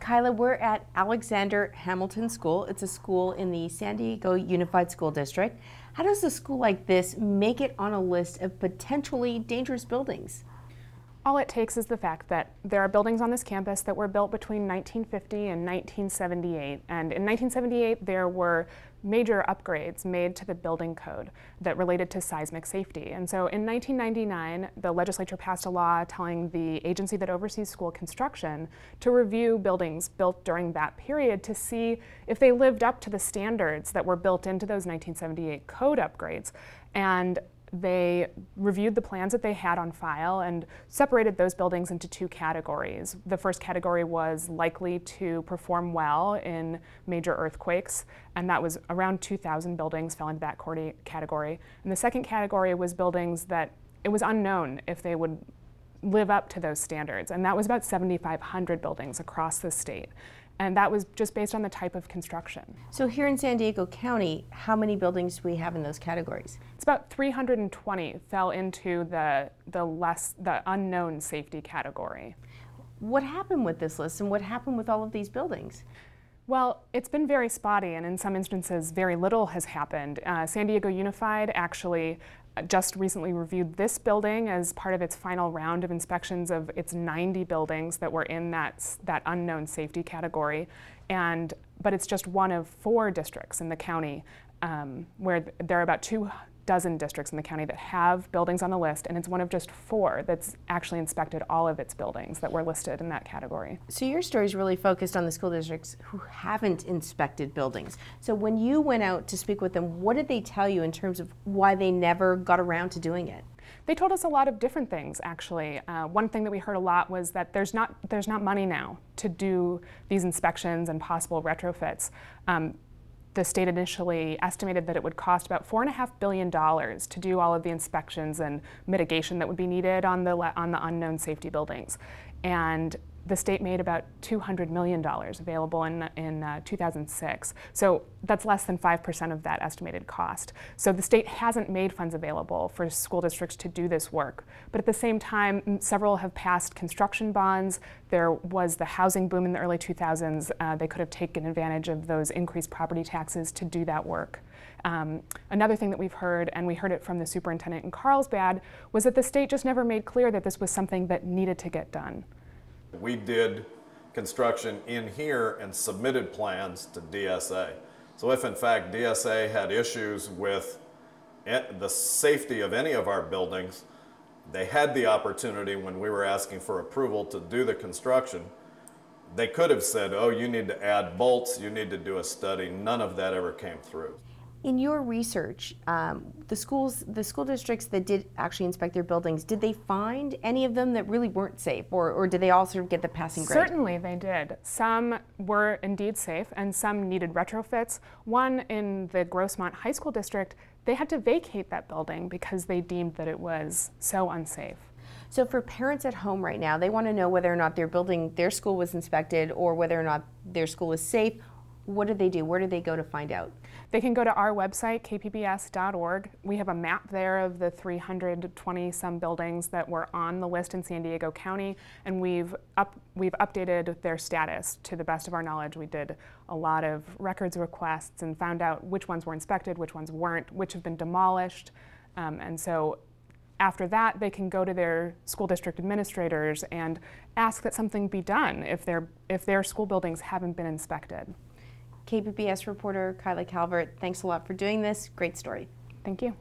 Kyla, we're at Alexander Hamilton School. It's a school in the San Diego Unified School District. How does a school like this make it on a list of potentially dangerous buildings? All it takes is the fact that there are buildings on this campus that were built between 1950 and 1978. And in 1978, there were major upgrades made to the building code that related to seismic safety. And so in 1999, the legislature passed a law telling the agency that oversees school construction to review buildings built during that period to see if they lived up to the standards that were built into those 1978 code upgrades. And they reviewed the plans that they had on file and separated those buildings into two categories. The first category was likely to perform well in major earthquakes, and that was around 2,000 buildings fell into that category. And the second category was buildings that it was unknown if they would live up to those standards, and that was about 7,500 buildings across the state. And that was just based on the type of construction. So here in San Diego County, how many buildings do we have in those categories? It's about 320 fell into the unknown safety category. What happened with this list and what happened with all of these buildings? Well, it's been very spotty, and in some instances very little has happened. San Diego Unified actually just recently reviewed this building as part of its final round of inspections of its 90 buildings that were in that unknown safety category. But it's just one of 4 districts in the county where there are about 24 districts in the county that have buildings on the list, and it's one of just 4 that's actually inspected all of its buildings that were listed in that category. So your story is really focused on the school districts who haven't inspected buildings. So when you went out to speak with them, what did they tell you in terms of why they never got around to doing it? They told us a lot of different things, actually. One thing that we heard a lot was that there's not money now to do these inspections and possible retrofits. The state initially estimated that it would cost about $4.5 billion to do all of the inspections and mitigation that would be needed on the unknown safety buildings. And the state made about $200 million available in 2006. So that's less than 5% of that estimated cost. So the state hasn't made funds available for school districts to do this work. But at the same time, several have passed construction bonds. There was the housing boom in the early 2000s. They could have taken advantage of those increased property taxes to do that work. Another thing that we've heard, and we heard it from the superintendent in Carlsbad, was that the state just never made clear that this was something that needed to get done. We did construction in here and submitted plans to DSA. So if in fact DSA had issues with the safety of any of our buildings, they had the opportunity when we were asking for approval to do the construction. They could have said, oh, you need to add bolts, you need to do a study. None of that ever came through. In your research, the school districts that did actually inspect their buildings, did they find any of them that really weren't safe, or did they all sort of get the passing grade? Certainly they did. Some were indeed safe, and some needed retrofits. One in the Grossmont High School District, they had to vacate that building because they deemed that it was so unsafe. So for parents at home right now, they want to know whether or not their school was inspected or whether or not their school is safe. What do they do? Where do they go to find out? They can go to our website, kpbs.org. We have a map there of the 320-some buildings that were on the list in San Diego County, and we've updated their status to the best of our knowledge. We did a lot of records requests and found out which ones were inspected, which ones weren't, which have been demolished. And so after that, they can go to their school district administrators and ask that something be done if their school buildings haven't been inspected. KPBS reporter Kyla Calvert, thanks a lot for doing this. Great story. Thank you.